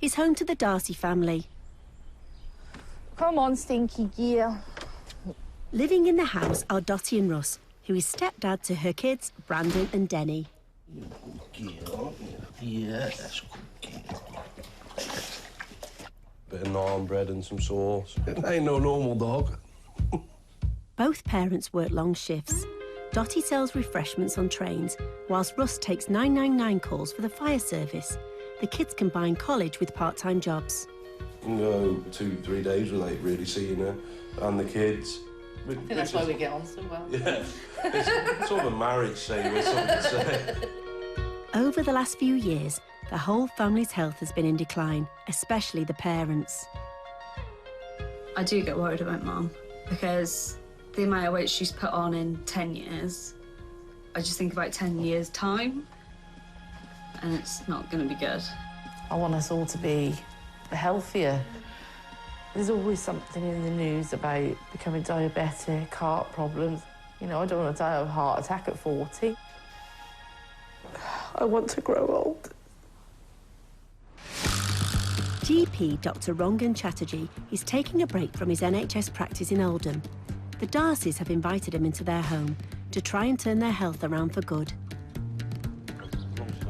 is home to the Darcy family. Come on, stinky gear. Living in the house are Dottie and Russ, who is stepdad to her kids, Brandon and Denny. Yes, bit of naan bread and some sauce. It ain't no normal dog. Both parents work long shifts. Dottie sells refreshments on trains, whilst Russ takes 999 calls for the fire service. The kids combine college with part-time jobs. You can go 2-3 days without really seeing her and the kids. I think that's why we get on so well. Yeah, it's sort of a marriage thing, or something to say. Over the last few years, the whole family's health has been in decline, especially the parents. I do get worried about Mum, because the amount of weight she's put on in 10 years, I just think about 10 years' time, and it's not going to be good. I want us all to be healthier. There's always something in the news about becoming diabetic, heart problems. You know, I don't want to die of a heart attack at 40. I want to grow old. GP Dr. Rangan Chatterjee is taking a break from his NHS practice in Oldham. The Darcys have invited him into their home to try and turn their health around for good.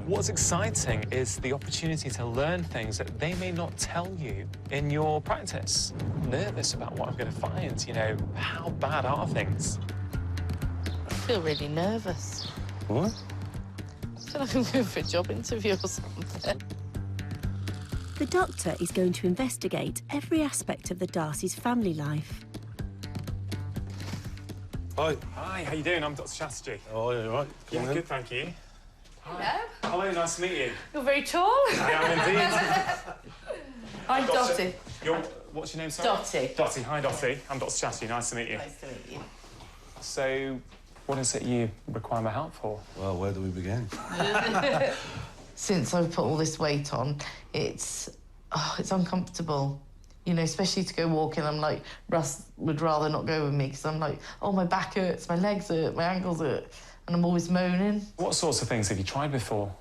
What's exciting is the opportunity to learn things that they may not tell you in your practice. I'm nervous about what I'm going to find, you know, how bad are things? I feel really nervous. What? I feel like I'm going for a job interview or something. The doctor is going to investigate every aspect of the Darcys' family life. Hi. Hi, how you doing? I'm Dr. Chatterjee. Oh, you all right? Come in. Good, thank you. Hello. Hello, nice to meet you. You're very tall. I am indeed. I'm Dottie. What's your name, sorry? Dottie. Dottie, hi Dottie. I'm Dr. Chatterjee, nice to meet you. Nice to meet you. So, what is it you require my help for? Well, where do we begin? Since I've put all this weight on, it's uncomfortable. You know, especially to go walking, I'm like, Russ would rather not go with me because I'm like, oh, my back hurts, my legs hurt, my ankles hurt, and I'm always moaning. What sorts of things have you tried before?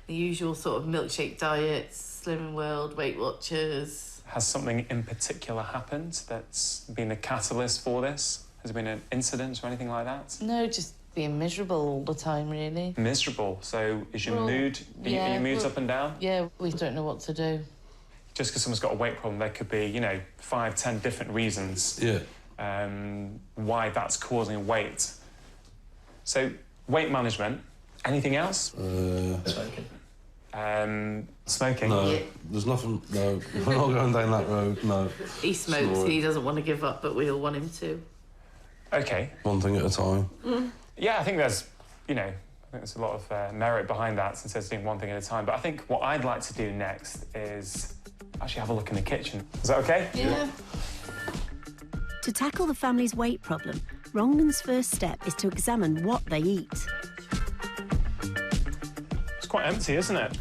The usual sort of milkshake diets, Slimming World, Weight Watchers. Has something in particular happened that's been a catalyst for this? Has there been an incident or anything like that? No, just being miserable all the time, really. Miserable? So is your mood, are your moods up and down? Yeah, we don't know what to do. Just because someone's got a weight problem, there could be, you know, 5, 10 different reasons why that's causing weight. So, weight management. Anything else? Smoking. Smoking? No, Yeah. there's nothing, no. We're not going down that road, no. He smokes, he doesn't want to give up, but we all want him to. OK. One thing at a time. Yeah, I think there's, you know, I think there's a lot of merit behind that, since there's doing one thing at a time. But I think what I'd like to do next is actually have a look in the kitchen. Is that OK? Yeah. To tackle the family's weight problem, Rangan's first step is to examine what they eat. It's quite empty, isn't it?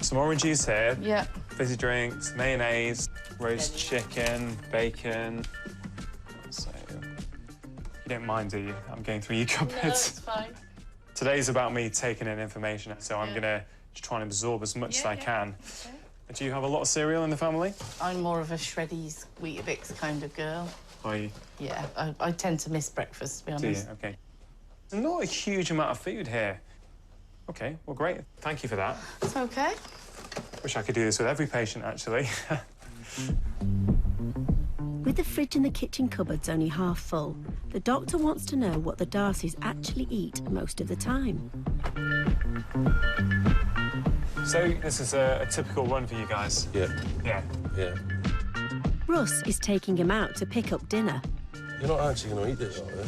Some orange juice here. Yeah. Fizzy drinks, mayonnaise, roast chicken, bacon. So, you don't mind, do you? I'm going through your cupboards. No, it's fine. Today's about me taking in information, so I'm going to try and absorb as much as I can. Okay. Do you have a lot of cereal in the family? I'm more of a Shreddies, Weetabix kind of girl. Are you? Yeah, I tend to miss breakfast, to be Do you? honest. OK. There's not a huge amount of food here. OK, well, great. Thank you for that. It's OK. Wish I could do this with every patient, actually. With the fridge in the kitchen cupboards only half full, the doctor wants to know what the Darcys actually eat most of the time. So, this is a typical run for you guys? Yeah. Yeah. Yeah. Russ is taking him out to pick up dinner. You're not actually going to eat this, are you?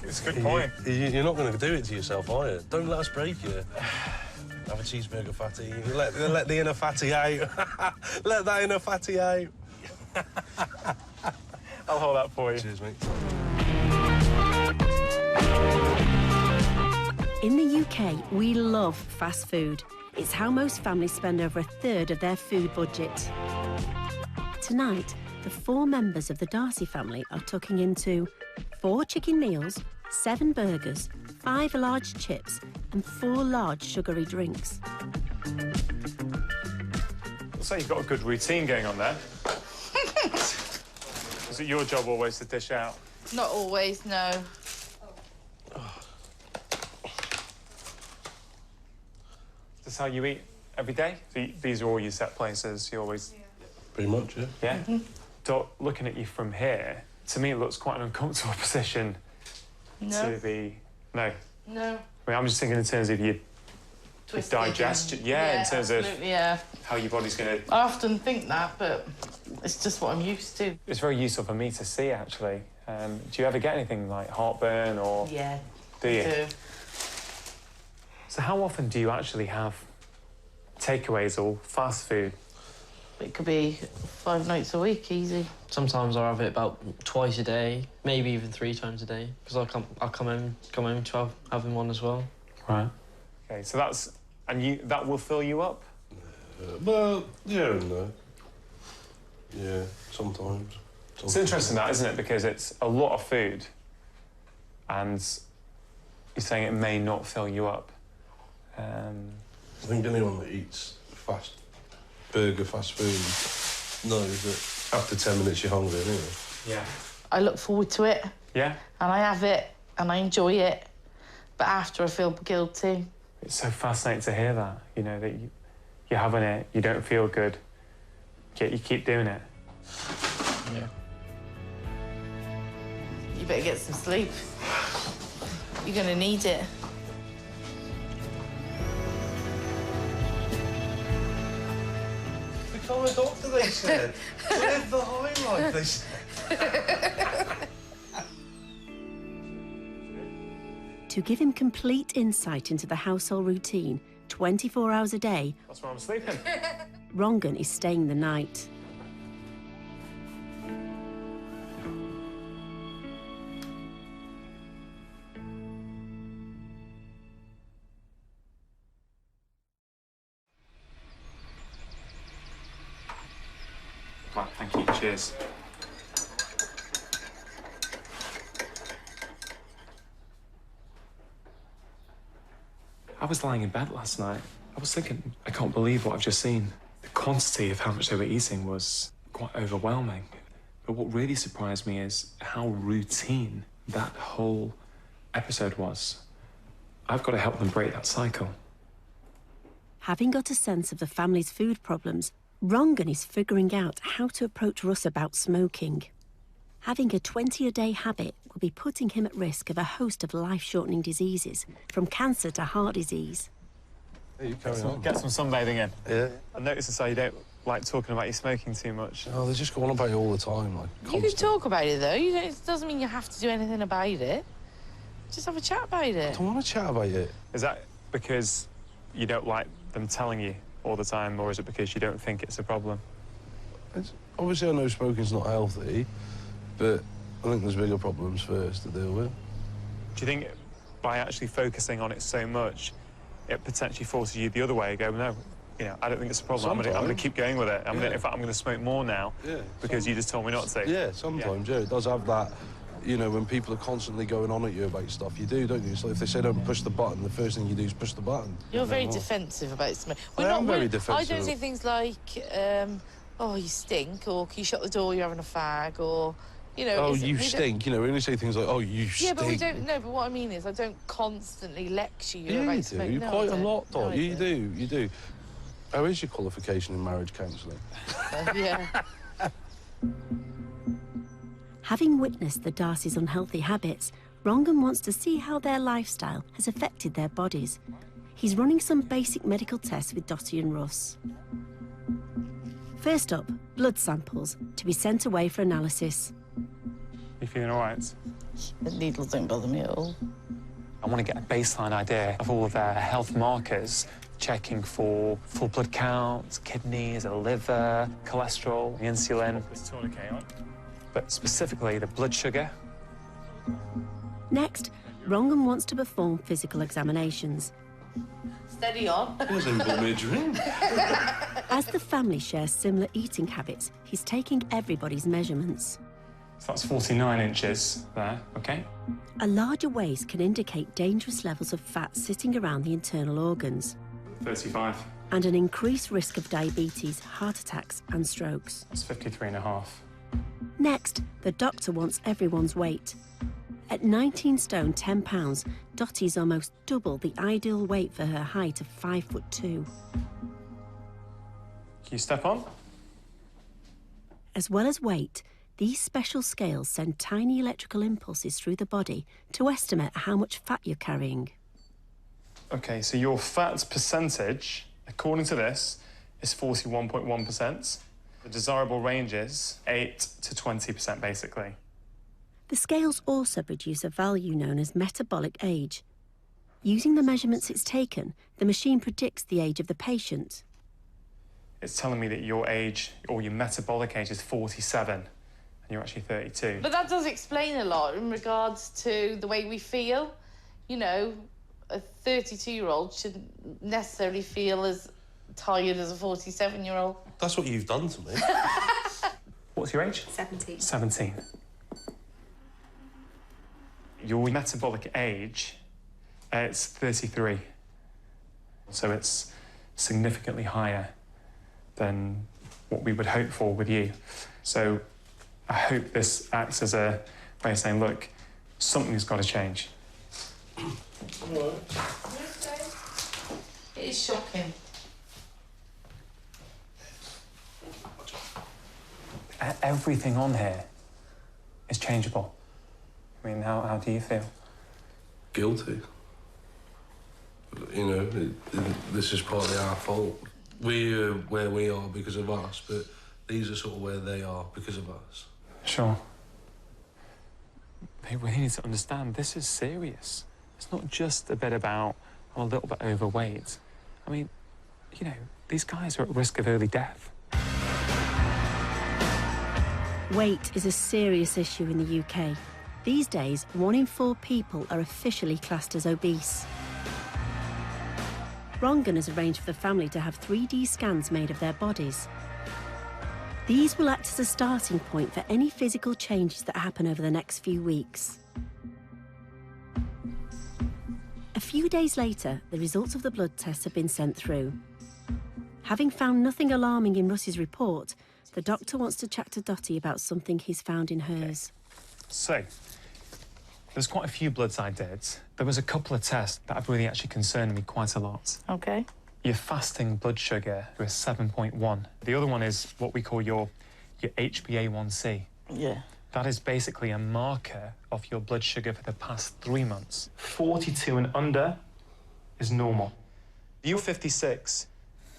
It's a good point. You're not going to do it to yourself, are you? Don't let us break you. Have a cheeseburger, fatty. Let the inner fatty out. Let that inner fatty out. I'll hold that for you. Cheers, mate. In the UK, we love fast food. It's how most families spend over a third of their food budget. Tonight, the 4 members of the Darcy family are tucking into 4 chicken meals, 7 burgers, 5 large chips and 4 large sugary drinks. Looks like you've got a good routine going on there. Is it your job always to dish out? Not always, no. Is this how you eat every day? So these are all your set places, you always... Pretty much, yeah. Yeah? So, looking at you from here, to me it looks quite an uncomfortable position to be... No? No. I mean, I'm just thinking in terms of your digestion. Yeah, in terms of how your body's going to... I often think that, but it's just what I'm used to. It's very useful for me to see, actually. Do you ever get anything like heartburn or... Yeah. Do you? I do. So how often do you actually have takeaways or fast food? It could be 5 nights a week, easy. Sometimes I have it about twice a day, maybe even 3 times a day, because I'll come home to having one as well. Right. Okay, so that's... And that will fill you up? Well, yeah and no. Yeah, sometimes. It's interesting that, isn't it? Because it's a lot of food and you're saying it may not fill you up. I think anyone that eats fast food knows that after 10 minutes you're hungry anyway. Yeah. I look forward to it. Yeah? And I have it, and I enjoy it. But after, I feel guilty. It's so fascinating to hear that, you know, that you're having it, you don't feel good, yet you keep doing it. Yeah. You better get some sleep. You're going to need it. Become a doctor, they said. Live the high life, they said. To give him complete insight into the household routine, 24 hours a day, That's where I'm sleeping. Rangan is staying the night. Right, thank you. Cheers. I was lying in bed last night. I was thinking, I can't believe what I've just seen. The quantity of how much they were eating was quite overwhelming. But what really surprised me is how routine that whole episode was. I've got to help them break that cycle. Having got a sense of the family's food problems, Rangan is figuring out how to approach Russ about smoking. Having a 20-a-day habit will be putting him at risk of a host of life-shortening diseases, from cancer to heart disease. Hey, you carry on. Get some sunbathing in. Yeah. I noticed this, how you don't like talking about your smoking too much. Oh, they just go on about it all the time, like, You constant. can talk about it, though. It doesn't mean you have to do anything about it. Just have a chat about it. I don't want to chat about it. Is that because you don't like them telling you all the time, or is it because you don't think it's a problem? Obviously, I know smoking's not healthy, but I think there's bigger problems first to deal with. Do you think by actually focusing on it so much, it potentially forces you the other way? Go, no, you know, I don't think it's a problem. I'm going to keep going with it. In fact, I'm going to smoke more now because you just told me not to. Yeah, sometimes, yeah. It does have that, you know, when people are constantly going on at you about stuff, you do, don't you? So if they say don't push the button, the first thing you do is push the button. You're very defensive about smoking. I am very defensive. I don't say things like, oh, you stink, or can you shut the door, you're having a fag, or, you know... Oh, you stink, you know, we only say things like, oh, you stink. Yeah, but we don't... No, but what I mean is I don't constantly lecture you about smoking. You do, quite a lot, Dot. No, You do. How is your qualification in marriage counselling? Yeah. Having witnessed the Darcys' unhealthy habits, Rangan wants to see how their lifestyle has affected their bodies. He's running some basic medical tests with Dottie and Russ. First up, blood samples to be sent away for analysis. You feeling all right? The needles don't bother me at all. I want to get a baseline idea of all of their health markers, checking for full blood counts, kidneys, the liver, cholesterol, insulin. But specifically the blood sugar. Next, Rangan wants to perform physical examinations. Steady on. He hasn't bought me a drink. As the family shares similar eating habits, he's taking everybody's measurements. So that's 49 inches there, OK? A larger waist can indicate dangerous levels of fat sitting around the internal organs. 35. and an increased risk of diabetes, heart attacks and strokes. It's 53.5. Next, the doctor wants everyone's weight. At 19 stone 10 pounds, Dottie's almost double the ideal weight for her height of 5'2". Can you step on? As well as weight, these special scales send tiny electrical impulses through the body to estimate how much fat you're carrying. OK, so your fat percentage, according to this, is 41.1%. The desirable range is 8 to 20%, basically. The scales also produce a value known as metabolic age. Using the measurements it's taken, the machine predicts the age of the patient. It's telling me that your age, or your metabolic age, is 47, and you're actually 32. But that does explain a lot in regards to the way we feel. You know, a 32-year-old shouldn't necessarily feel as tired as a 47-year-old. That's what you've done to me. What's your age? 17. 17. Your metabolic age, it's 33. So it's significantly higher than what we would hope for with you. So I hope this acts as a way of saying, look, something's got to change. It is shocking. Everything on here is changeable. I mean, how do you feel? Guilty. You know, this is partly our fault. We're where we are because of us, but these are sort of where they are because of us. Sure. They really need to understand this is serious. It's not just a bit about, I'm a little bit overweight. I mean, you know, these guys are at risk of early death. Weight is a serious issue in the UK. These days, 1 in 4 people are officially classed as obese. Rangan has arranged for the family to have 3D scans made of their bodies. These will act as a starting point for any physical changes that happen over the next few weeks. A few days later, the results of the blood tests have been sent through. Having found nothing alarming in Russ's report, the doctor wants to chat to Dottie about something he's found in hers. So, there's quite a few bloods I did. There was a couple of tests that have really actually concerned me quite a lot. Okay. Your fasting blood sugar was 7.1. The other one is what we call your HbA1c. Yeah. That is basically a marker of your blood sugar for the past 3 months. 42 and under is normal. You're 56.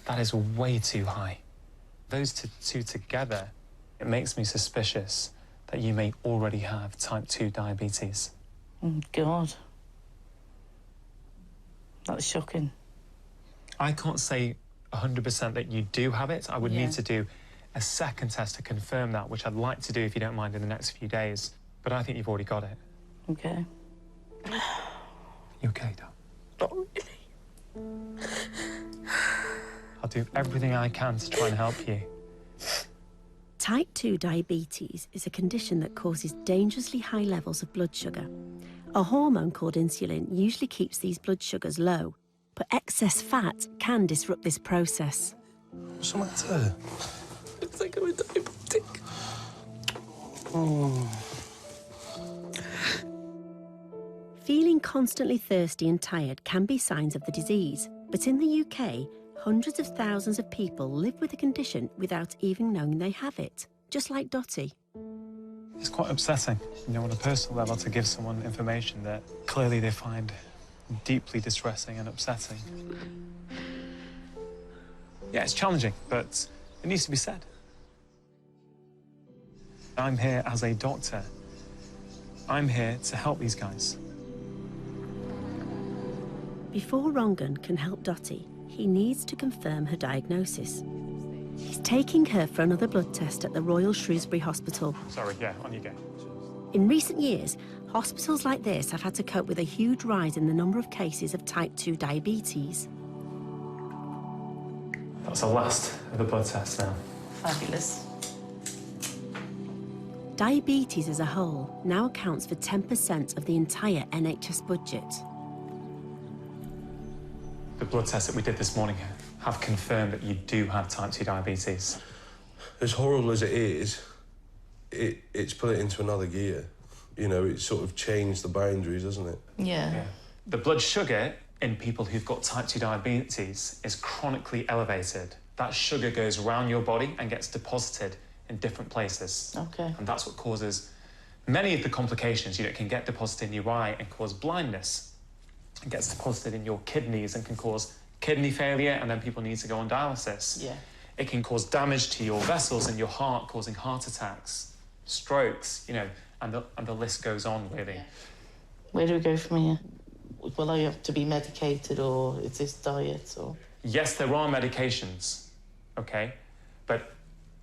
That is way too high. Those two together, it makes me suspicious that you may already have type 2 diabetes. Oh, God. That's shocking. I can't say 100% that you do have it. I would Yeah. need to do a second test to confirm that, which I'd like to do, if you don't mind, in the next few days. But I think you've already got it. Okay. You okay, Dad? Not really. I'll do everything I can to try and help you. Type 2 diabetes is a condition that causes dangerously high levels of blood sugar. A hormone called insulin usually keeps these blood sugars low, but excess fat can disrupt this process. What's the matter? Looks like I'm a diabetic. Oh. Feeling constantly thirsty and tired can be signs of the disease, but in the UK, hundreds of thousands of people live with the condition without even knowing they have it, just like Dottie. It's quite upsetting, you know, on a personal level, to give someone information that clearly they find deeply distressing and upsetting. Yeah, it's challenging, but it needs to be said. I'm here as a doctor. I'm here to help these guys. Before Rangan can help Dottie, he needs to confirm her diagnosis. He's taking her for another blood test at the Royal Shrewsbury Hospital. Sorry, yeah, on you go. In recent years, hospitals like this have had to cope with a huge rise in the number of cases of type 2 diabetes. That's the last of the blood tests now. Fabulous. Diabetes as a whole now accounts for 10% of the entire NHS budget. The blood test that we did this morning have confirmed that you do have type 2 diabetes. As horrible as it is, it's put it into another gear. You know, it's sort of changed the boundaries, hasn't it? Yeah. The blood sugar in people who've got type 2 diabetes is chronically elevated. That sugar goes around your body and gets deposited in different places. Okay. And that's what causes many of the complications. You know, it can get deposited in your eye and cause blindness. It gets deposited in your kidneys and can cause kidney failure, and then people need to go on dialysis. Yeah. It can cause damage to your vessels in your heart, causing heart attacks, strokes, you know, and the list goes on, really. Yeah. Where do we go from here? Will I have to be medicated, or is this diet, or...? Yes, there are medications, okay? But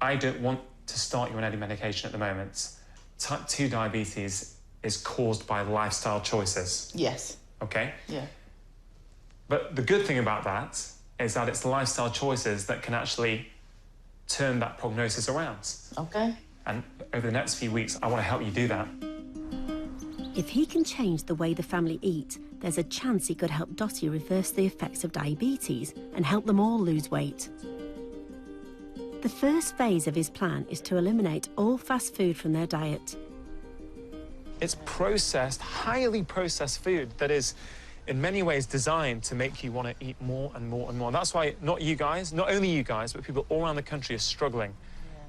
I don't want to start you on any medication at the moment. Type 2 diabetes is caused by lifestyle choices. Yes. Okay? Yeah. But the good thing about that is that it's lifestyle choices that can actually turn that prognosis around. Okay. And over the next few weeks, I want to help you do that. If he can change the way the family eat, there's a chance he could help Dottie reverse the effects of diabetes and help them all lose weight. The first phase of his plan is to eliminate all fast food from their diet. It's processed, highly processed food that is, in many ways, designed to make you want to eat more and more and more. And that's why not only you guys, but people all around the country are struggling,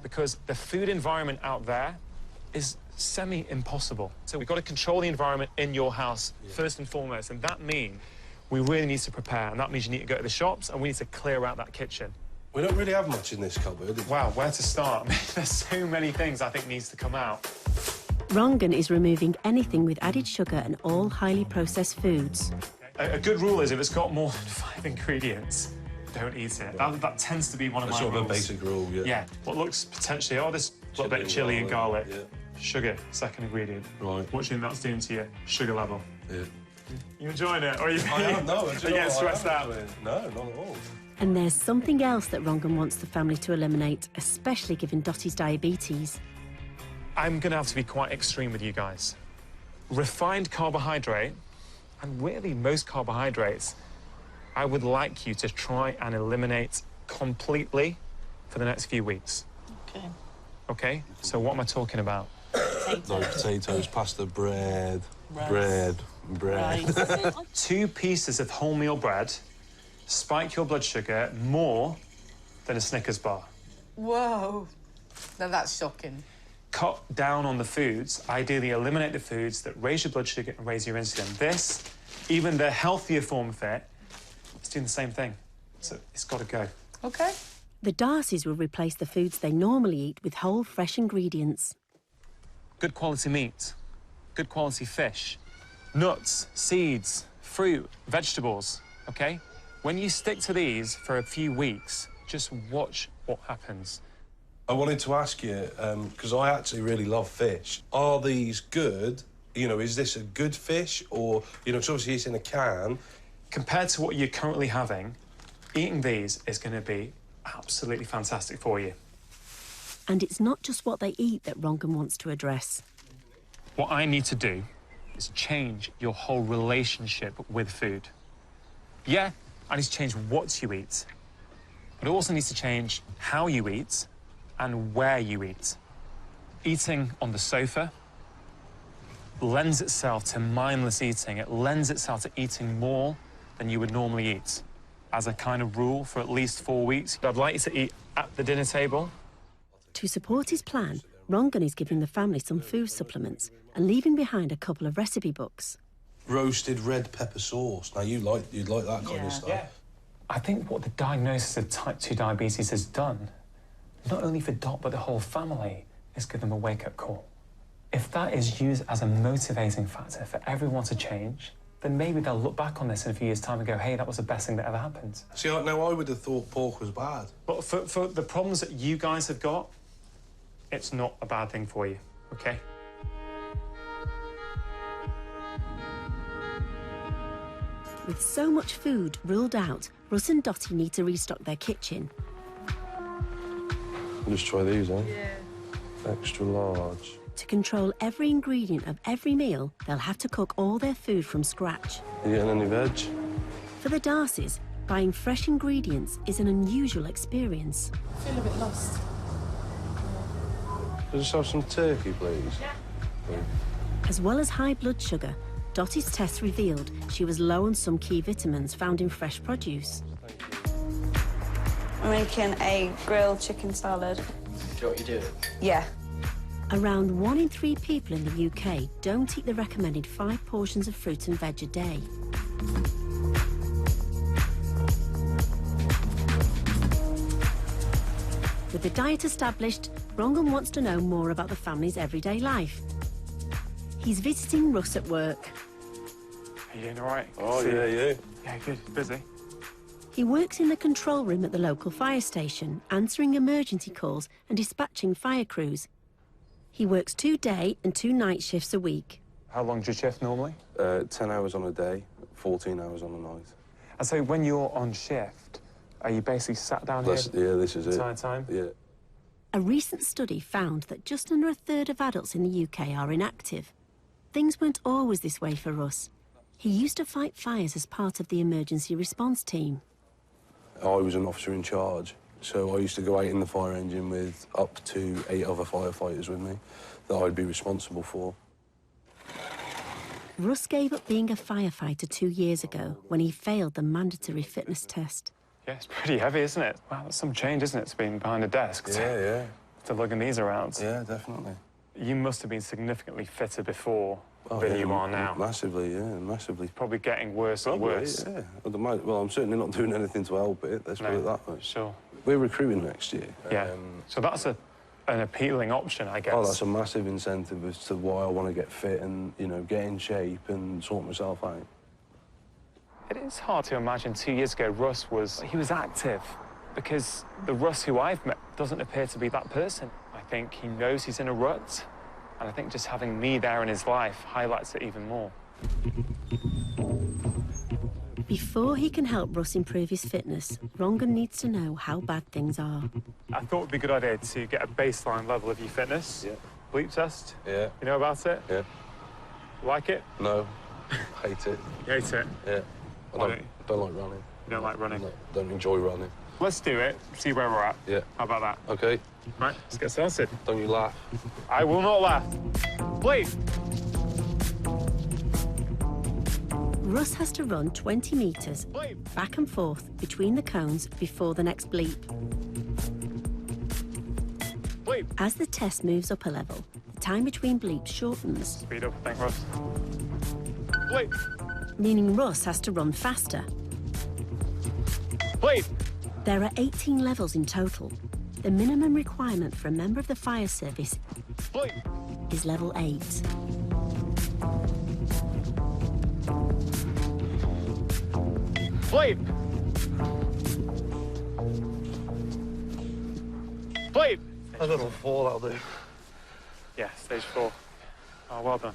because the food environment out there is semi-impossible. So we've got to control the environment in your house first and foremost, and that means we really need to prepare, and that means you need to go to the shops and we need to clear out that kitchen. We don't really have much in this cupboard. Wow, where to start? There's so many things I think needs to come out. Rangan is removing anything with added sugar and all highly processed foods. A good rule is if it's got more than 5 ingredients, don't eat it. That tends to be one of my sort rules. of a basic rule, yeah. Yeah, what looks potentially, this little bit of chili and garlic. Yeah. Sugar, second ingredient. Right. What do you think that's doing to your sugar level? Yeah. You enjoying it? Or are you, I am, no. are you getting stressed out? No, not at all. And there's something else that Rangan wants the family to eliminate, especially given Dottie's diabetes. I'm going to have to be quite extreme with you guys. Refined carbohydrate, and really most carbohydrates, I would like you to try and eliminate completely for the next few weeks. Okay. Okay? So what am I talking about? Potatoes, pasta, bread, Rice. bread. 2 pieces of wholemeal bread spike your blood sugar more than a Snickers bar. Whoa. Now that's shocking. Cut down on the foods, ideally eliminate the foods that raise your blood sugar and raise your insulin. This, even the healthier form of it, it's doing the same thing. So it's got to go. Okay. The Darcys will replace the foods they normally eat with whole, fresh ingredients. Good quality meat, good quality fish, nuts, seeds, fruit, vegetables, okay? When you stick to these for a few weeks, just watch what happens. I wanted to ask you, because I actually really love fish. Are these good? You know, is this a good fish? Or, you know, it's obviously it's in a can. Compared to what you're currently having, eating these is going to be absolutely fantastic for you. And it's not just what they eat that Rangan wants to address. What I need to do is change your whole relationship with food. Yeah, I need to change what you eat, but it also needs to change how you eat and where you eat. Eating on the sofa lends itself to mindless eating. It lends itself to eating more than you would normally eat. As a kind of rule for at least 4 weeks, I'd like you to eat at the dinner table. To support his plan, Rangan is giving the family some food supplements and leaving behind a couple of recipe books. Roasted red pepper sauce. Now, you'd like that kind of stuff. Yeah. I think what the diagnosis of type 2 diabetes has done, not only for Dot, but the whole family, is give them a wake-up call. If that is used as a motivating factor for everyone to change, then maybe they'll look back on this in a few years' time and go, hey, that was the best thing that ever happened. See, now, I would have thought pork was bad. But for the problems that you guys have got, it's not a bad thing for you, OK? With so much food ruled out, Russ and Dottie need to restock their kitchen. Just try these, eh? Yeah. Extra large. To control every ingredient of every meal, they'll have to cook all their food from scratch. You getting any veg? For the Darcys, Buying fresh ingredients is an unusual experience. I feel a bit lost. Just have some turkey, please. Yeah. As well as high blood sugar, Dottie's tests revealed she was low on some key vitamins found in fresh produce. I'm making a grilled chicken salad. Do you know what you're doing? Yeah. Around 1 in 3 people in the UK don't eat the recommended 5 portions of fruit and veg a day. With the diet established, Rangan wants to know more about the family's everyday life. He's visiting Russ at work. Are you doing all right? Oh, yeah, yeah. Yeah, good. Busy. He works in the control room at the local fire station, answering emergency calls and dispatching fire crews. He works 2 day and 2 night shifts a week. How long's your shift normally? 10 hours on a day, 14 hours on a night. And so when you're on shift, are you basically sat down here? Yeah, this is it. Entire time? Yeah. A recent study found that just under a third of adults in the UK are inactive. Things weren't always this way for Russ. He used to fight fires as part of the emergency response team. I was an officer in charge, so I used to go out in the fire engine with up to 8 other firefighters with me that I'd be responsible for. Russ gave up being a firefighter 2 years ago when he failed the mandatory fitness test. Yeah, it's pretty heavy, isn't it? Wow, that's some change, isn't it, to being behind a desk? Yeah. To lugging these around. Yeah, definitely. You must have been significantly fitter before than you are now. Massively, yeah, massively. Probably getting worse and worse. Yeah. Well, I'm certainly not doing anything to help it, let's put it that way. Sure. We're recruiting next year. Yeah. So that's an appealing option, I guess. Oh, that's a massive incentive as to why I want to get fit and, you know, get in shape and sort myself out. It is hard to imagine 2 years ago Russ was active, because the Russ who I've met doesn't appear to be that person. I think he knows he's in a rut, and I think just having me there in his life highlights it even more. Before he can help Russ improve his fitness, Rangan needs to know how bad things are. I thought it'd be a good idea to get a baseline level of your fitness. Yeah. Bleep test. Yeah. You know about it? Yeah. Like it? No. Hate it. You hate it? Yeah. I Why don't like running. You don't like running? Don't enjoy running. Let's do it, see where we're at. Yeah. How about that? Okay. Right, let's get started. Don't you laugh. I will not laugh. Bleep. Russ has to run 20 metres back and forth between the cones before the next bleep. Bleep. As the test moves up a level, the time between bleeps shortens, Speed up, thank Russ. Bleep. meaning Russ has to run faster. Bleep. There are 18 levels in total. The minimum requirement for a member of the fire service Bleep. is level 8. Bleep. Bleep. I got a 4, that'll do. Yeah, stage 4. Oh, well done.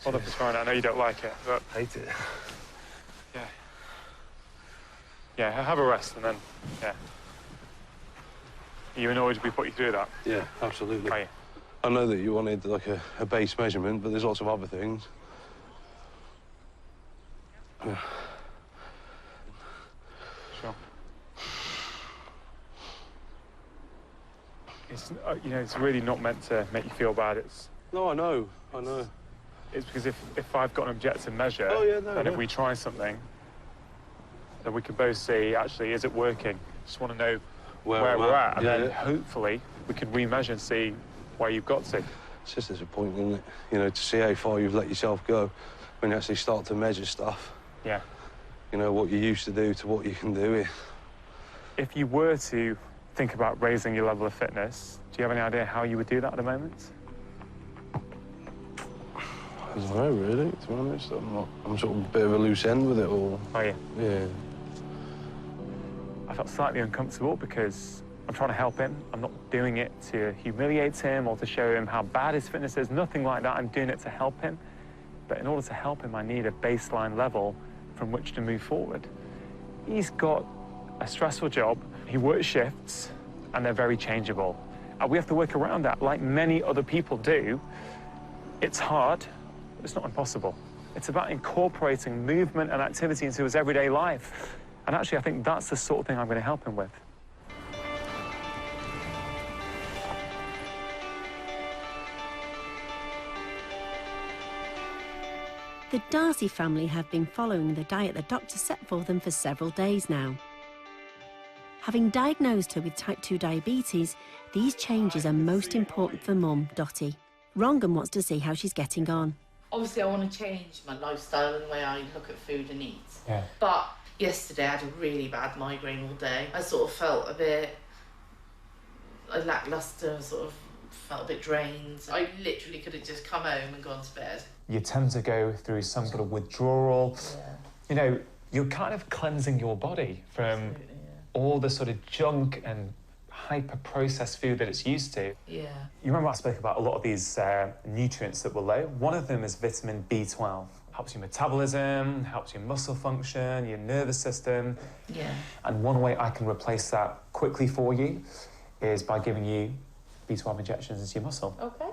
Well done for trying it. I know you don't like it, but Hate it. yeah. Yeah, have a rest and then, yeah. Are you annoyed we put you through that? Yeah, absolutely. Are you? I know that you wanted like a base measurement, but there's lots of other things. Sure. It's, you know, it's really not meant to make you feel bad. It's No, I know. It's because if I've got an objective measure, and if we try something, then we can both see, actually, is it working? Just want to know where we're at, and then hopefully we can re-measure and see where you've got to. It's just disappointing, isn't it? You know, to see how far you've let yourself go when you actually start to measure stuff. Yeah. You know, what you used to do to what you can do. If you were to think about raising your level of fitness, do you have any idea how you would do that at the moment? I don't know, really, to be honest. I'm sort of a bit of a loose end with it all. Are you? Yeah. I felt slightly uncomfortable because I'm trying to help him. I'm not doing it to humiliate him or to show him how bad his fitness is, nothing like that. I'm doing it to help him. But in order to help him, I need a baseline level from which to move forward. He's got a stressful job. He works shifts, and they're very changeable. And we have to work around that, like many other people do. It's hard, but it's not impossible. It's about incorporating movement and activity into his everyday life. And actually, I think that's the sort of thing I'm going to help him with. The Darcy family have been following the diet the doctor set for them for several days now. Having diagnosed her with type 2 diabetes, these changes are most important for Mum, Dottie. Rangan wants to see how she's getting on. Obviously, I want to change my lifestyle and the way I look at food and eat. Yeah. But yesterday, I had a really bad migraine all day. I sort of felt a bit lacklustre, sort of felt a bit drained. I literally could have just come home and gone to bed. You tend to go through some sort of withdrawal. Yeah. You know, you're kind of cleansing your body from Absolutely, all the sort of junk and hyper-processed food that it's used to. yeah. You remember I spoke about a lot of these nutrients that were low? One of them is vitamin B12. Helps your metabolism, helps your muscle function, your nervous system. Yeah. And one way I can replace that quickly for you is by giving you B12 injections into your muscle. Okay.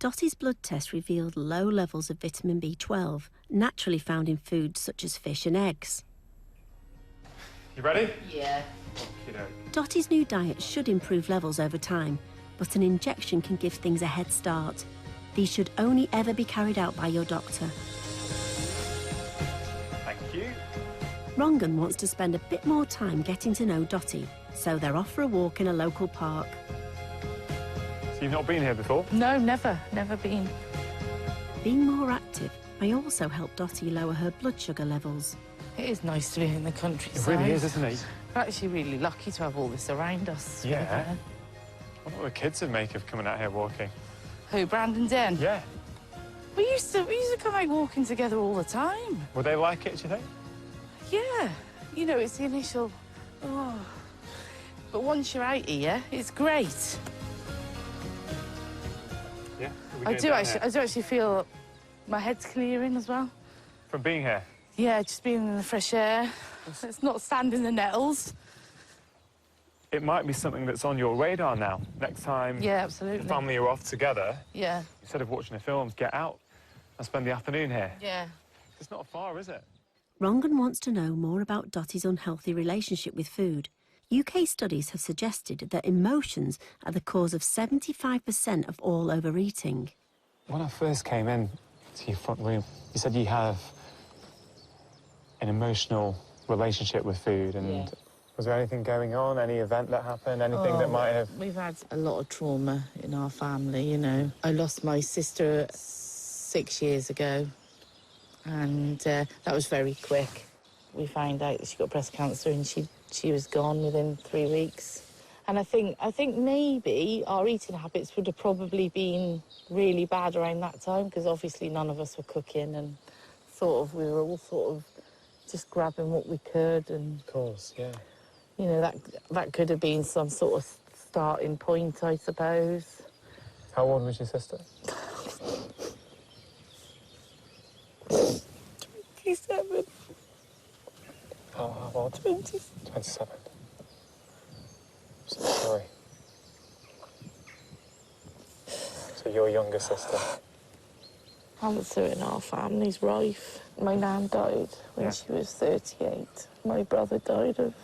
Dottie's blood test revealed low levels of vitamin B12, naturally found in foods such as fish and eggs. You ready? Yeah. Dottie's new diet should improve levels over time, but an injection can give things a head start. These should only ever be carried out by your doctor. Thank you. Rangan wants to spend a bit more time getting to know Dottie, so they're off for a walk in a local park. So you've not been here before? No, never been. Being more active may also help Dottie lower her blood sugar levels. It is nice to be in the It countryside. really is, isn't it? We're actually really lucky to have all this around us. Yeah. I wonder what the kids would make of coming out here walking. Who, Brandon Den? Yeah. We used to come out walking together all the time. Would they like it, do you think? Yeah. You know, it's the initial, oh. But once you're out here, it's great. Yeah. I do actually feel my head's clearing as well. From being here? Yeah, just being in the fresh air. It's not standing the nettles. It might be something that's on your radar now. Next time Yeah, absolutely. the family are off together, Yeah. instead of watching the films, get out and spend the afternoon here. Yeah. It's not far, is it? Rangan wants to know more about Dottie's unhealthy relationship with food. UK studies have suggested that emotions are the cause of 75% of all overeating. When I first came in to your front room, you said you have an emotional relationship with food, and Yeah. was there anything going on, any event that happened, anything that might have... We've had a lot of trauma in our family, you know. I lost my sister 6 years ago, and that was very quick. We found out that she got breast cancer, and she was gone within 3 weeks. And I think maybe our eating habits would have probably been really bad around that time, because obviously none of us were cooking, and we were all sort of just grabbing what we could, and Of course, yeah. you know, that could have been some sort of starting point, I suppose. How old was your sister? 27. How old? 20. 27. So sorry. So your younger sister? Cancer in our family's rife. My nan died when she was 38. My brother died of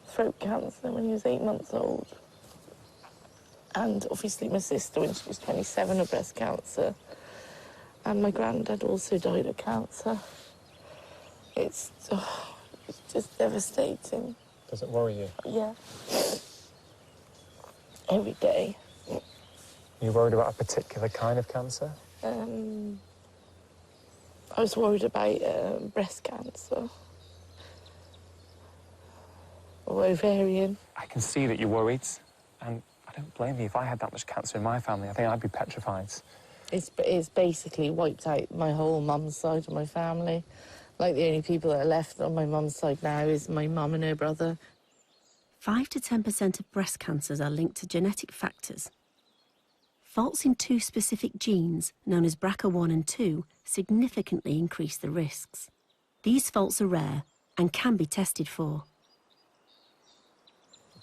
throat cancer when he was 8 months old. And obviously my sister when she was 27 of breast cancer. And my granddad also died of cancer. It's just devastating. Does it worry you? Yeah. Every day. Are you worried about a particular kind of cancer? I was worried about breast cancer. Or ovarian. I can see that you're worried, and I don't blame you. If I had that much cancer in my family, I think I'd be petrified. It's basically wiped out my whole mum's side of my family. Like, the only people that are left on my mum's side now is my mum and her brother. 5 to 10% of breast cancers are linked to genetic factors. Faults in 2 specific genes, known as BRCA1 and 2, significantly increase the risks. These faults are rare and can be tested for.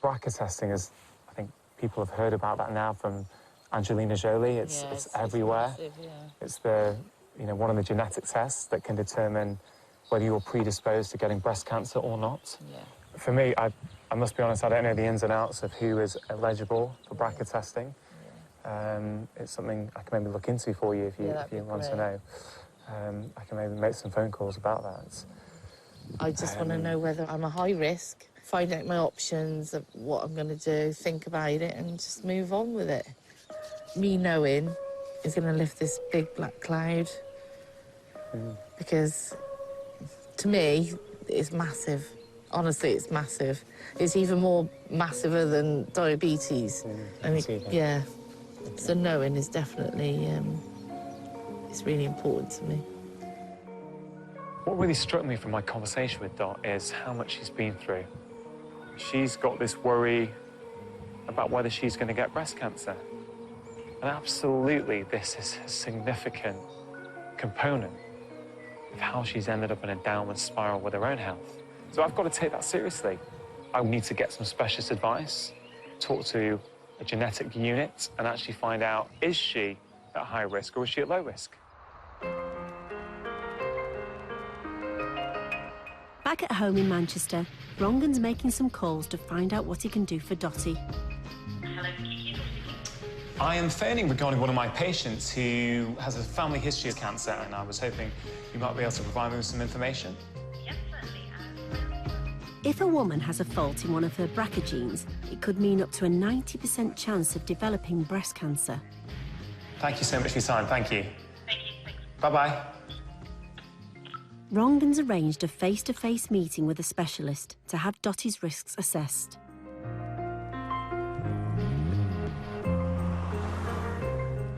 BRCA testing is, I think people have heard about that now from Angelina Jolie. It's everywhere. Massive, yeah. It's one of the genetic tests that can determine whether you're predisposed to getting breast cancer or not. Yeah. For me, I must be honest, I don't know the ins and outs of who is eligible for BRCA testing. It's something I can maybe look into for you if you want to know. I can maybe make some phone calls about that. I just want to know whether I'm a high risk, find out my options of what I'm going to do, think about it and just move on with it. Me knowing is going to lift this big black cloud because to me it's massive. Honestly, it's massive. It's even more massiver than diabetes. Yeah. So knowing is definitely, it's really important to me. What really struck me from my conversation with Dot is how much she's been through. She's got this worry about whether she's going to get breast cancer. And absolutely, this is a significant component of how she's ended up in a downward spiral with her own health. So I've got to take that seriously. I need to get some specialist advice, talk to a genetic unit, and actually find out, is she at high risk or is she at low risk? Back at home in Manchester, Rangan's making some calls to find out what he can do for Dottie. I am phoning regarding one of my patients who has a family history of cancer, and I was hoping you might be able to provide me with some information. Yes, certainly. If a woman has a fault in one of her BRCA genes, it could mean up to a 90% chance of developing breast cancer. Thank you so much for your time. Thank you. Thank you. Thanks. Bye-bye. Rangan's arranged a face-to-face meeting with a specialist to have Dottie's risks assessed.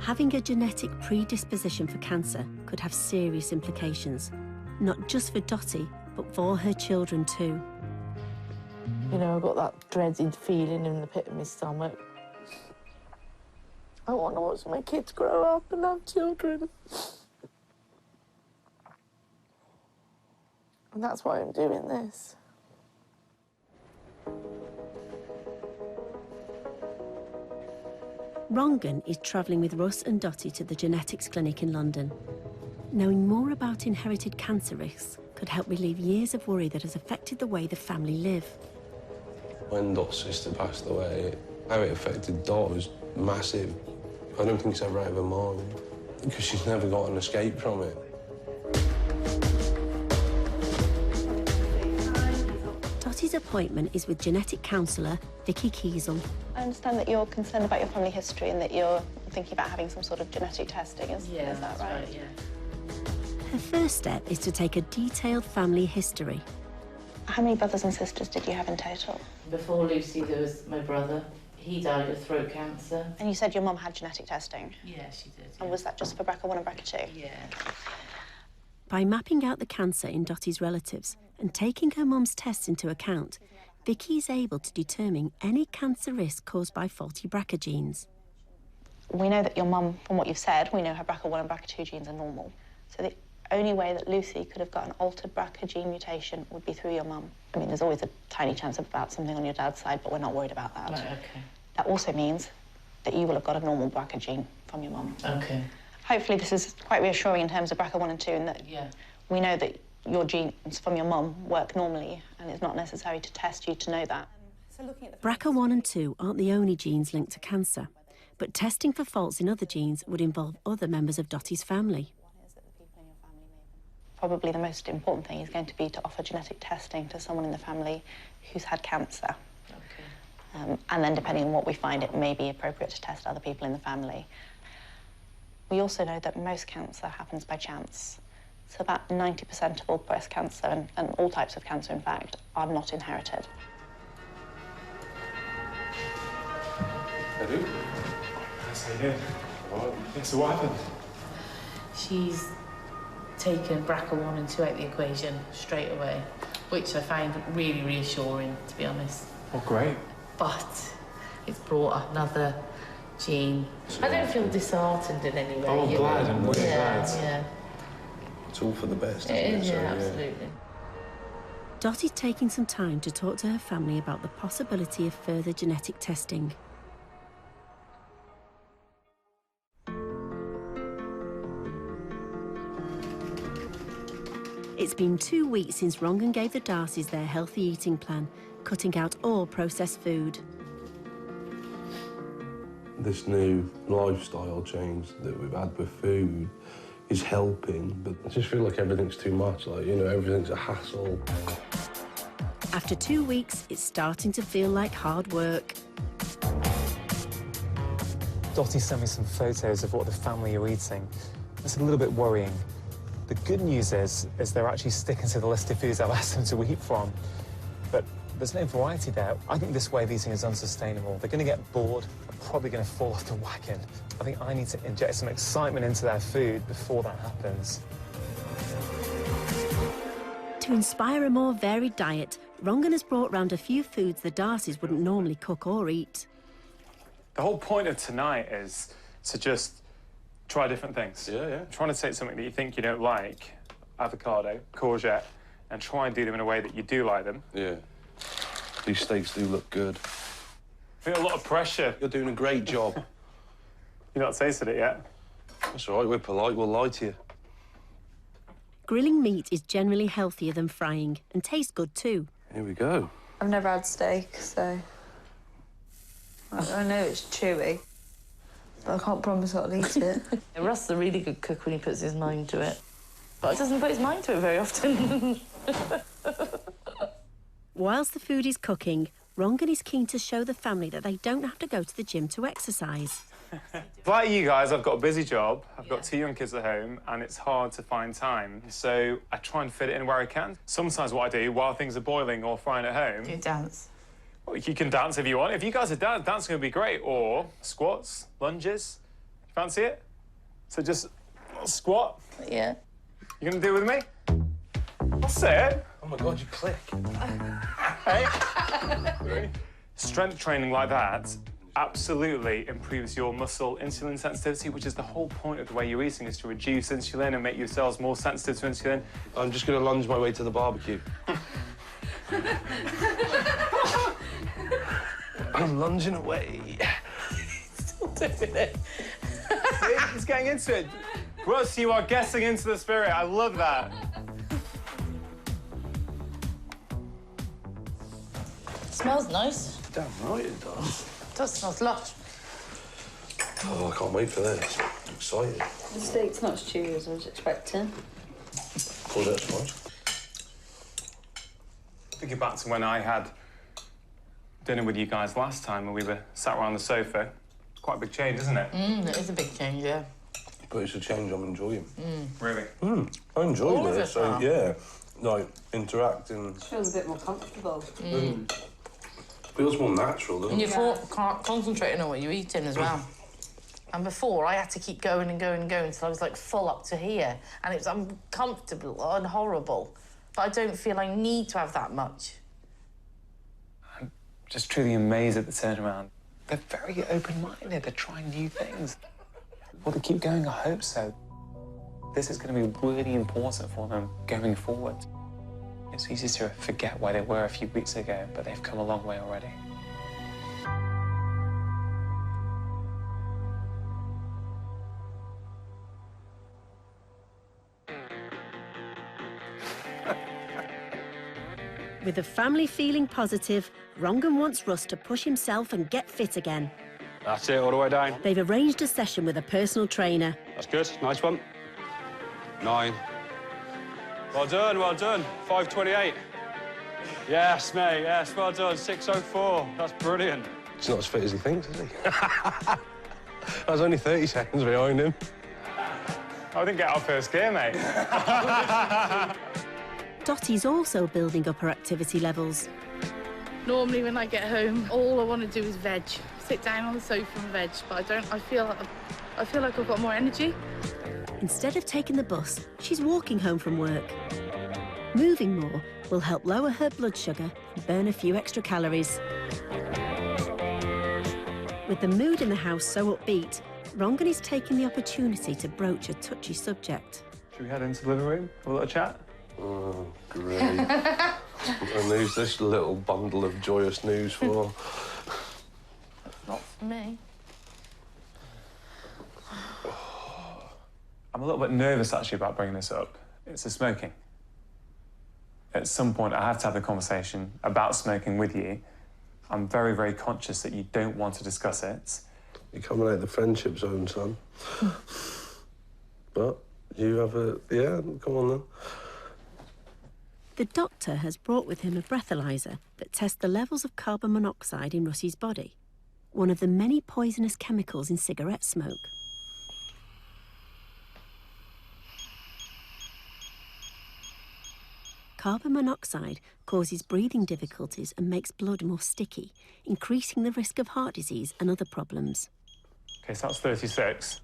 Having a genetic predisposition for cancer could have serious implications, not just for Dottie, but for her children too. You know, I've got that dreaded feeling in the pit of my stomach. I want to watch my kids grow up and have children. And that's why I'm doing this. Rangan is travelling with Russ and Dottie to the genetics clinic in London. Knowing more about inherited cancer risks could help relieve years of worry that has affected the way the family live. When Dot's sister passed away, how it affected Dot was massive. I don't think it's ever out of her mind, because she's never got an escape from it. Dottie's appointment is with genetic counsellor Vicky Kiesel. I understand that you're concerned about your family history and that you're thinking about having some sort of genetic testing. Is that right? Yeah. Her first step is to take a detailed family history. How many brothers and sisters did you have in total? Before Lucy, there was my brother. He died of throat cancer. And you said your mum had genetic testing? Yeah, she did. And was that just for BRCA1 and BRCA2? Yeah. By mapping out the cancer in Dottie's relatives and taking her mum's tests into account, Vicky is able to determine any cancer risk caused by faulty BRCA genes. We know that your mum, from what you've said, we know her BRCA1 and BRCA2 genes are normal. So the only way that Lucy could have got an altered BRCA gene mutation would be through your mum. I mean, there's always a tiny chance about something on your dad's side, but we're not worried about that. Right, okay. That also means that you will have got a normal BRCA gene from your mum. Okay. Hopefully this is quite reassuring in terms of BRCA1 and 2, in that we know that your genes from your mum work normally, and it's not necessary to test you to know that. BRCA1 and 2 aren't the only genes linked to cancer, but testing for faults in other genes would involve other members of Dottie's family. Probably the most important thing is going to be to offer genetic testing to someone in the family who's had cancer. Okay. And then depending on what we find, it may be appropriate to test other people in the family. We also know that most cancer happens by chance. So about 90% of all breast cancer, and all types of cancer, in fact, are not inherited. Hello? Yes, how you doing? Yeah, so what happened? She's taken BRCA1 and 2 out of the equation straight away, which I find really reassuring, to be honest. Oh, great. But it's brought another gene. I don't feel disheartened in any way. Oh, I'm glad. I'm really glad. Yeah. It's all for the best, It isn't is, it? So, absolutely. Dottie's taking some time to talk to her family about the possibility of further genetic testing. It's been 2 weeks since Rangan gave the Darcys their healthy eating plan, cutting out all processed food. This new lifestyle change that we've had with food is helping, but I just feel like everything's too much, like, you know, everything's a hassle. After 2 weeks, it's starting to feel like hard work. Dottie sent me some photos of what the family are eating. It's a little bit worrying. The good news is they're actually sticking to the list of foods I've asked them to eat from. But there's no variety there. I think this way of eating is unsustainable. They're going to get bored and probably going to fall off the wagon. I think I need to inject some excitement into their food before that happens. To inspire a more varied diet, Rangan has brought round a few foods the Darcys wouldn't normally cook or eat. The whole point of tonight is to just try different things. Yeah. Trying to take something that you think you don't like, avocado, courgette, and try and do them in a way that you do like them. Yeah. These steaks do look good. I feel a lot of pressure. You're doing a great job. You've not tasted it yet? That's all right, we're polite, we'll lie to you. Grilling meat is generally healthier than frying and tastes good too. Here we go. I've never had steak, so I know it's chewy, but I can't promise I'll eat it. Russ is a really good cook when he puts his mind to it. But he doesn't put his mind to it very often. Whilst the food is cooking, Rangan is keen to show the family that they don't have to go to the gym to exercise. Like you guys, I've got a busy job. I've got 2 young kids at home, and it's hard to find time. So I try and fit it in where I can. Sometimes what I do, while things are boiling or frying at home... You dance. Well, you can dance if you want. If you guys are dancing would be great. Or squats, lunges. Fancy it? So just squat. Yeah. You gonna do it with me? That's it. Oh my God, you click. Hey. Strength training like that absolutely improves your muscle insulin sensitivity, which is the whole point of the way you're eating, is to reduce insulin and make your cells more sensitive to insulin. I'm just going to lunge my way to the barbecue. I'm lunging away. Still doing it. See, he's getting into it. Russ, you are getting into the spirit. I love that. Smells nice. Damn right it does. It does smell lush. Oh, I can't wait for this. I'm excited. The steak's not as chewy as I was expecting. Oh, that's fine. Thinking back to when I had dinner with you guys last time and we were sat around the sofa. Quite a big change, isn't it? It is a big change, yeah. But it's a change I'm enjoying. Really? I enjoy All of this, us so are. yeah. Like, interacting. Feels a bit more comfortable. Feels more natural, doesn't And it? you're concentrating on what you're eating as well. And before, I had to keep going and going and going until I was, like, full up to here. And it was uncomfortable and horrible. But I don't feel I need to have that much. I'm just truly amazed at the turnaround. They're very open-minded. They're trying new things. Will they keep going? I hope so. This is going to be really important for them going forward. It's easy to forget where they were a few weeks ago, but they've come a long way already. With the family feeling positive, Rangan wants Russ to push himself and get fit again. That's it, all the way down. They've arranged a session with a personal trainer. That's good, nice one. 9. Well done, well done. 5:28. Yes, mate, yes, well done. 6:04. That's brilliant. He's not as fit as he thinks, is he? I was only 30 seconds behind him. I didn't get out first gear, mate. Dottie's also building up her activity levels. Normally when I get home, all I want to do is veg. Sit down on the sofa and veg, but I don't. I feel like I've got more energy. Instead of taking the bus, she's walking home from work. Moving more will help lower her blood sugar and burn a few extra calories. With the mood in the house so upbeat, Rangan is taking the opportunity to broach a touchy subject. Should we head into the living room, have a little chat? Oh, great. And who's this little bundle of joyous news for? Not for me. I'm a little bit nervous, actually, about bringing this up. It's the smoking. at some point I have to have the conversation about smoking with you. I'm very, very conscious that you don't want to discuss it. You're coming out the friendship zone, son. But you have a... Yeah, come on then. The doctor has brought with him a breathalyzer that tests the levels of carbon monoxide in Russie's body, one of the many poisonous chemicals in cigarette smoke. Carbon monoxide causes breathing difficulties and makes blood more sticky, increasing the risk of heart disease and other problems. OK, so that's 36.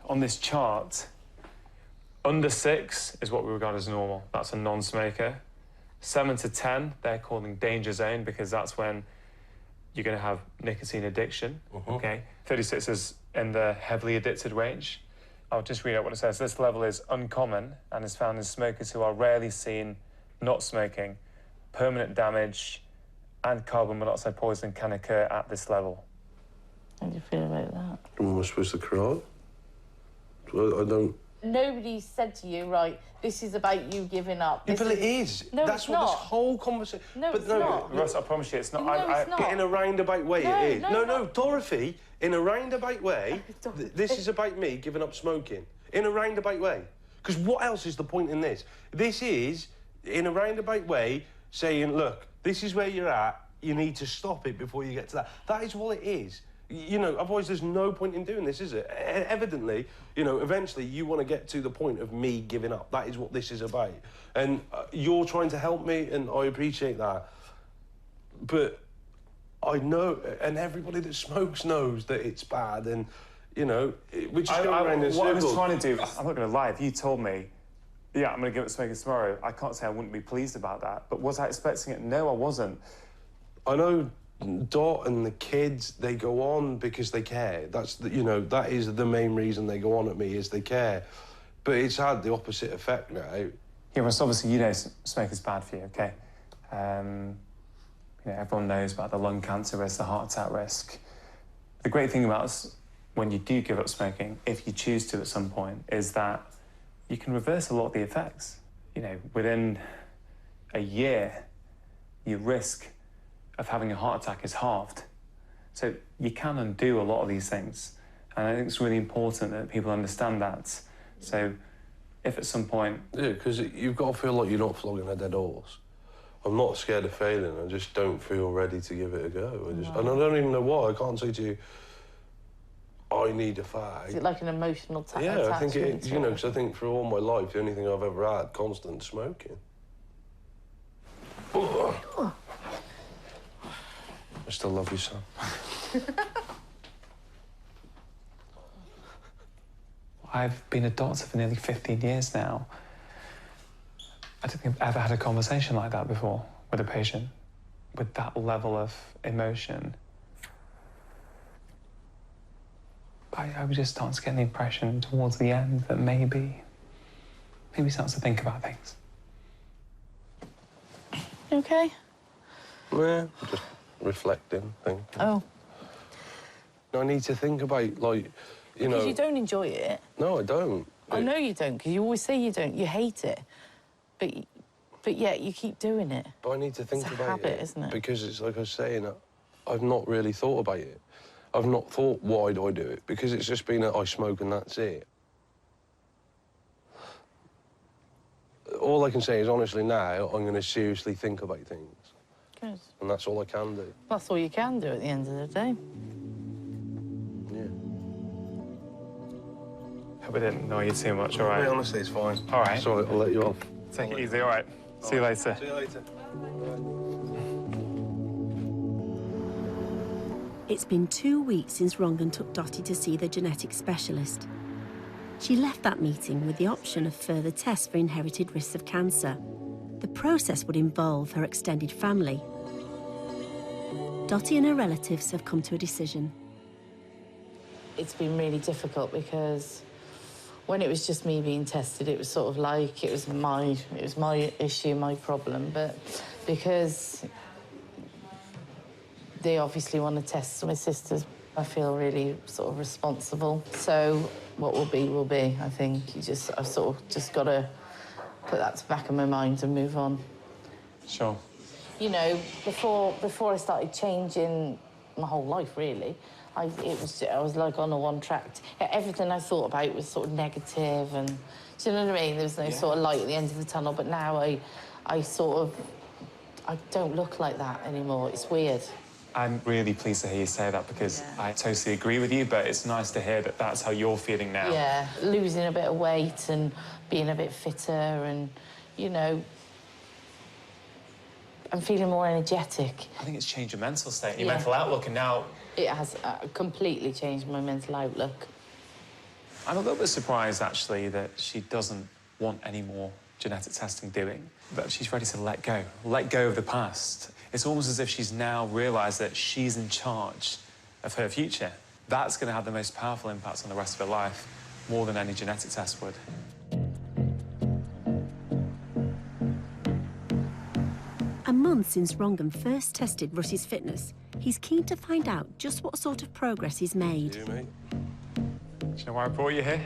On this chart, under 6 is what we regard as normal. That's a non-smoker. 7 to 10, they're calling danger zone because that's when you're going to have nicotine addiction. OK, 36 is in the heavily addicted range. I'll just read out what it says. This level is uncommon and is found in smokers who are rarely seen not smoking. Permanent damage and carbon monoxide poisoning can occur at this level. How do you feel about that? Am I supposed to cry? I don't... Nobody said to you, right, this is about you giving up. Yeah, but it is. No, That's it's what not. this whole conversation... No, but it's not. Russ, I promise you, it's not. No, it's not. But in a roundabout way, No, it is. no, No, Dorothy, in a roundabout way, this is about me giving up smoking. In a roundabout way. Because what else is the point in this? This is, in a roundabout way, saying, look, this is where you're at, you need to stop it before you get to that. That is what it is. You know, otherwise there's no point in doing this, is it? Evidently, you know, eventually you want to get to the point of me giving up. That is what this is about. And you're trying to help me, and I appreciate that. But I know, and everybody that smokes knows that it's bad, and, you know, we're just going around in circles. What I was trying to do, I'm not going to lie, if you told me, yeah, I'm going to give up smoking tomorrow, I can't say I wouldn't be pleased about that. But was I expecting it? No, I wasn't. I know Dot and the kids, they go on because they care. That's, you know, that is the main reason they go on at me, is they care. But it's had the opposite effect now. Yeah, well, so obviously you know smoking's bad for you, OK? You know, everyone knows about the lung cancer risk, the heart attack risk. The great thing about when you do give up smoking, if you choose to at some point, is that you can reverse a lot of the effects. You know, within a year, your risk of having a heart attack is halved. So you can undo a lot of these things. And I think it's really important that people understand that. So if at some point... Yeah, because you've got to feel like you're not flogging a dead horse. I'm not scared of failing, I just don't feel ready to give it a go. And I don't even know why. I can't say to you, I need a fag. Is it like an emotional attachment? Yeah, I think it, you know, because I think for all my life, the only thing I've ever had, constant smoking. I still love you, son. I've been a doctor for nearly 15 years now. I don't think I've ever had a conversation like that before with a patient, with that level of emotion. I was just starting to get the impression towards the end that maybe he starts to think about things. You okay? Yeah, just reflecting, thinking. Oh. I need to think about, like, you know... Because you don't enjoy it. No, I don't. I know you don't, because you always say you don't. You hate it. But yet you keep doing it. But I need to think it's a about habit, it. Isn't it? Because it's like I was saying, I've not really thought about it. I've not thought, why do I do it? Because it's just been I smoke and that's it. All I can say is, honestly, now, I'm going to seriously think about things. Good. And that's all I can do. That's all you can do at the end of the day. Yeah. Hope I didn't annoy you too much, all right? Yeah, honestly, it's fine. All right. Sorry, I'll let you off. Take it easy, all right? See you later. See you later. It's been 2 weeks since Rangan took Dottie to see the genetic specialist. She left that meeting with the option of further tests for inherited risks of cancer. The process would involve her extended family. Dottie and her relatives have come to a decision. It's been really difficult because when it was just me being tested, it was sort of like it was my issue, my problem. But because they obviously want to test my sisters, I feel really sort of responsible. So what will be, I think. I've sort of just got to put that to the back of my mind and move on. Sure. You know, before I started changing my whole life, really, I was like on a one track. Everything I thought about was sort of negative, and do you know what I mean? There was no sort of light at the end of the tunnel. But now I don't look like that anymore. It's weird. I'm really pleased to hear you say that, because I totally agree with you, but it's nice to hear that that's how you're feeling now. Yeah, losing a bit of weight and being a bit fitter, and, you know, I'm feeling more energetic. I think it's changed your mental state, your mental outlook, and now... It has completely changed my mental outlook. I'm a little bit surprised, actually, that she doesn't want any more genetic testing doing, that she's ready to let go of the past. It's almost as if she's now realised that she's in charge of her future. That's going to have the most powerful impact on the rest of her life, more than any genetic test would. A month since Rangan first tested Russ's fitness, he's keen to find out just what sort of progress he's made. You, mate? Do you know why I brought you here?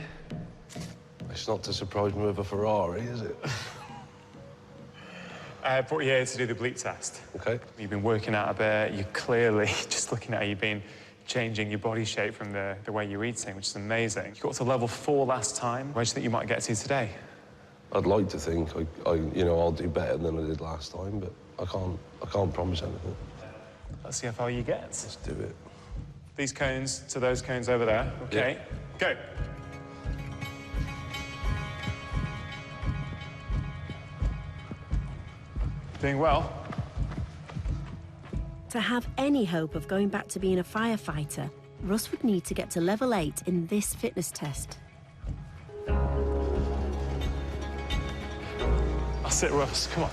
It's not to surprise me with a Ferrari, is it? I brought you here to do the bleep test. OK. You've been working out a bit. You clearly, just looking at you, you've been changing your body shape from the way you're eating, which is amazing. You got to level 4 last time. Where do you think you might get to today? I'd like to think I'll do better than I did last time, but I can't promise anything. Let's see how far you get. Let's do it. These cones to those cones over there. OK, go. Doing well. To have any hope of going back to being a firefighter, Russ would need to get to level 8 in this fitness test. That's it, Russ. Come on.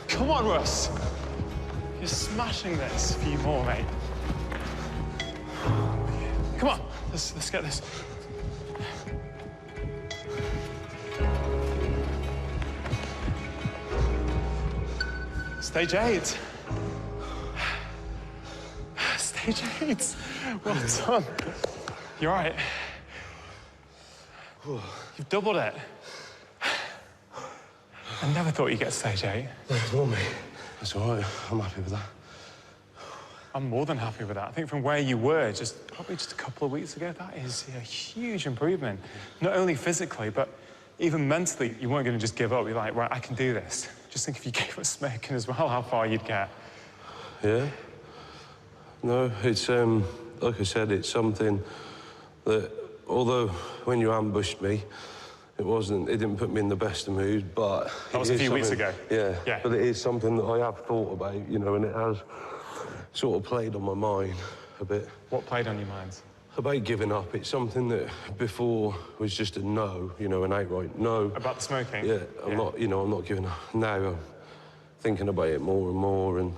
Come on, Russ. You're smashing this. A few more, mate. Come on. Let's get this. Stage 8. Stage 8. Well done. You're right. You've doubled it. I never thought you'd get stage 8. No, mate. That's all right. I'm happy with that. I'm more than happy with that. I think from where you were probably just a couple of weeks ago, that is a huge improvement. Not only physically, but even mentally, you weren't going to just give up. You're like, right, I can do this. Just think if you gave up smoking as well, how far you'd get. Yeah. No, it's, like I said, it's something that, although when you ambushed me, it didn't put me in the best of moods, but... That was a few weeks ago. Yeah, but it is something that I have thought about, you know, and it has sort of played on my mind a bit. What played on your mind? About giving up. It's something that before was just a no, you know, an outright no. About the smoking? Yeah, I'm not giving up. Now I'm thinking about it more and more, and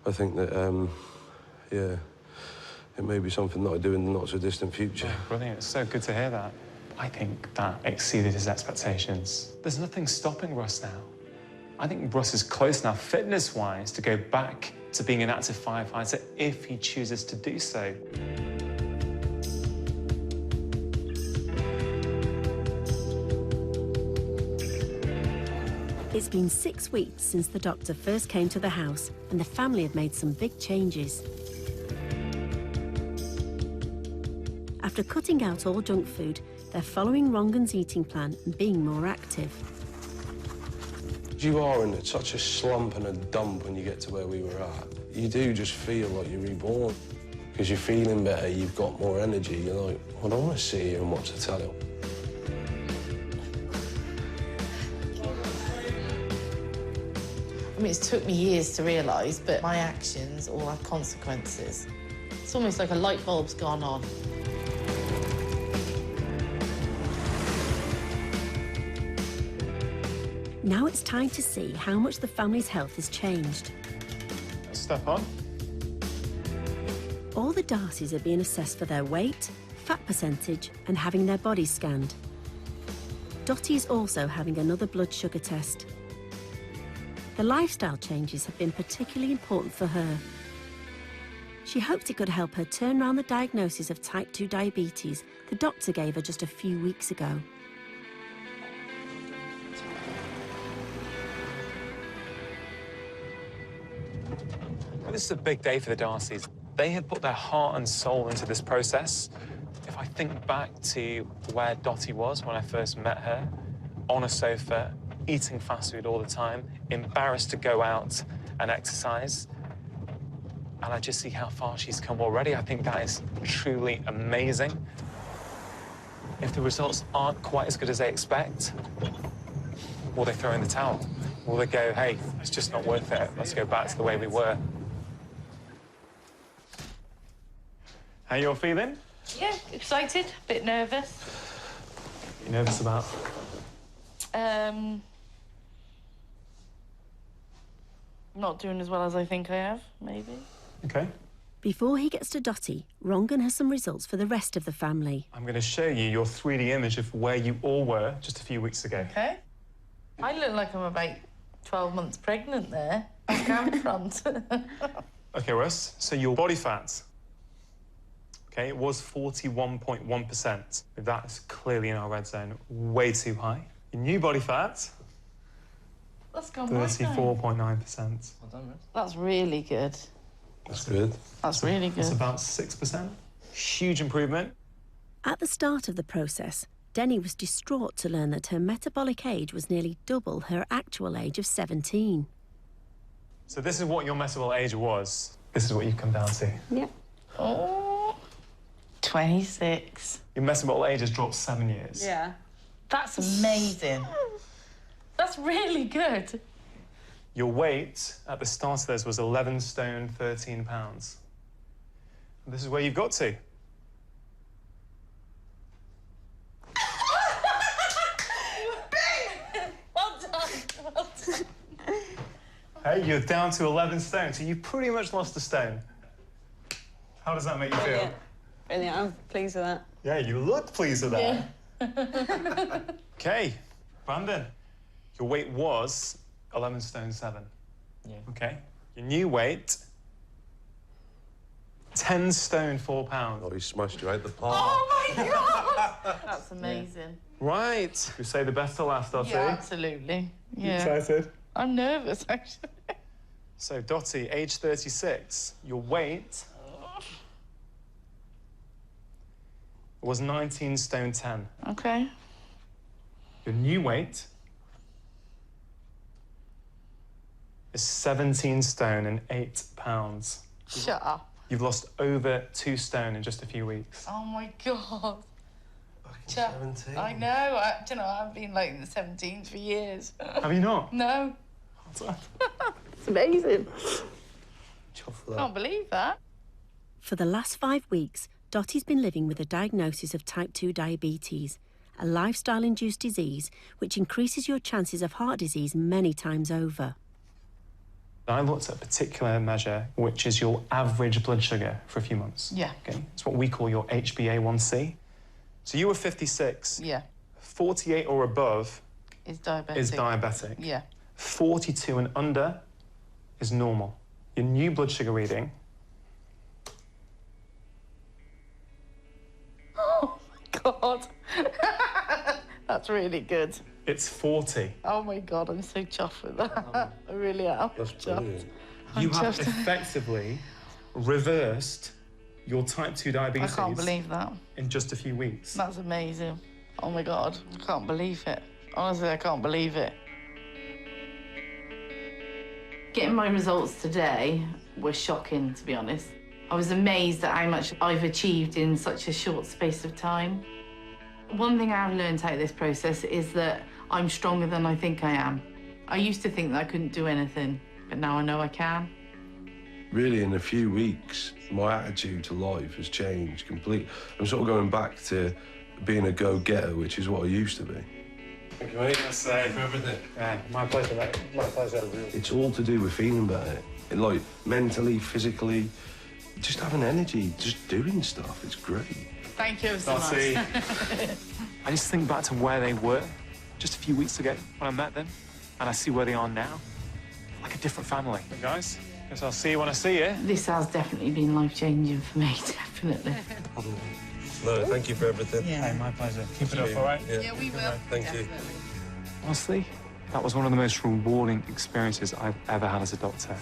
I think that, yeah, it may be something that I do in the not-so-distant future. Yeah, brilliant. It's so good to hear that. I think that exceeded his expectations. There's nothing stopping Russ now. I think Russ is close now, fitness-wise, to go back to being an active firefighter if he chooses to do so. It's been 6 weeks since the doctor first came to the house, and the family have made some big changes. After cutting out all junk food, they're following Rangan's eating plan and being more active. You are in such a slump and a dump when you get to where we were at. You do just feel like you're reborn. Because you're feeling better, you've got more energy. You're like, well, I want to sit here and watch the telly. I mean, it took me years to realise, but my actions all have consequences. It's almost like a light bulb's gone on. Now it's time to see how much the family's health has changed. Step on. All the Darcys are being assessed for their weight, fat percentage, and having their bodies scanned. Dottie is also having another blood sugar test. The lifestyle changes have been particularly important for her. She hoped it could help her turn around the diagnosis of type 2 diabetes the doctor gave her just a few weeks ago. Well, this is a big day for the Darcys. They had put their heart and soul into this process. If I think back to where Dottie was when I first met her, on a sofa, eating fast food all the time, embarrassed to go out and exercise, and I just see how far she's come already. I think that is truly amazing. If the results aren't quite as good as they expect, will they throw in the towel? Will they go, hey, it's just not worth it, let's go back to the way we were? How you all feeling? Yeah, excited, a bit nervous. You nervous about? Not doing as well as I think I have, maybe. Okay. Before he gets to Dottie, Rangan has some results for the rest of the family. I'm going to show you your 3D image of where you all were just a few weeks ago. Okay. I look like I'm about 12 months pregnant there. Back front. Okay, Russ, so your body fat, okay, it was 41.1%. That's clearly in our red zone, way too high. Your new body fat, That's gone right now. 34.9%. Well done, Russ. That's really good. That's good. That's really good. That's about 6%. Huge improvement. At the start of the process, Denny was distraught to learn that her metabolic age was nearly double her actual age of 17. So this is what your metabolic age was. This is what you've come down to. Yep. Oh, 26. Your metabolic age has dropped 7 years. Yeah. That's amazing. That's really good. Your weight at the start of this was 11 stone, 13 pounds. And this is where you've got to. Well done. Well done. Hey, you're down to 11 stone, so you pretty much lost a stone. How does that make you feel? Brilliant. I'm pleased with that. Yeah, you look pleased with that. Okay, Brandon, your weight was 11 stone 7. Yeah. Okay. Your new weight, 10 stone 4 pounds. Oh, he smashed you out the park. Oh my God. That's amazing. Right. We say the best to last, Dottie. Yeah, absolutely. Yeah. Excited? I'm nervous, actually. So, Dottie, age 36, your weight was 19 stone 10. Okay. Your new weight is 17 stone and 8 pounds. Shut up. You've lost over 2 stone in just a few weeks. Oh my God. Fucking 17. I know. I haven't been like in the 17s for years. Have you not? No. Well done. It's amazing. Chuff for that. Can't believe that. For the last 5 weeks, Dottie's been living with a diagnosis of type 2 diabetes, a lifestyle-induced disease which increases your chances of heart disease many times over. I looked at a particular measure, which is your average blood sugar for a few months. Yeah. Okay. It's what we call your HbA1c. So you were 56. Yeah. 48 or above Is diabetic. is diabetic. Yeah. 42 and under is normal. Your new blood sugar reading, Oh my God. That's really good. it's 40. Oh my God, I'm so chuffed with that. I really am. That's chuffed. brilliant. You I'm have chuffed. effectively reversed your type 2 I diabetes can't believe that. in just a few weeks. That's amazing. Oh my God, I can't believe it. Honestly, I can't believe it. Getting my results today were shocking, to be honest. I was amazed at how much I've achieved in such a short space of time. One thing I've learned out of this process is that I'm stronger than I think I am. I used to think that I couldn't do anything, but now I know I can. Really, in a few weeks, my attitude to life has changed completely. I'm sort of going back to being a go-getter, which is what I used to be. Thank you, mate. That's for everything. yeah, my pleasure, mate. My pleasure. It's all to do with feeling better. Like, mentally, physically, just having energy, just doing stuff. It's great. Thank you so much. Darcy. I just think back to where they were just a few weeks ago when I met them, and I see where they are now. Like a different family. Hey guys, Guess I'll see you when I see you. This has definitely been life-changing for me, definitely. No, thank you for everything. Hey, my pleasure. Keep it up, all right? Yeah, we will. Thank you. Honestly, that was one of the most rewarding experiences I've ever had as a doctor.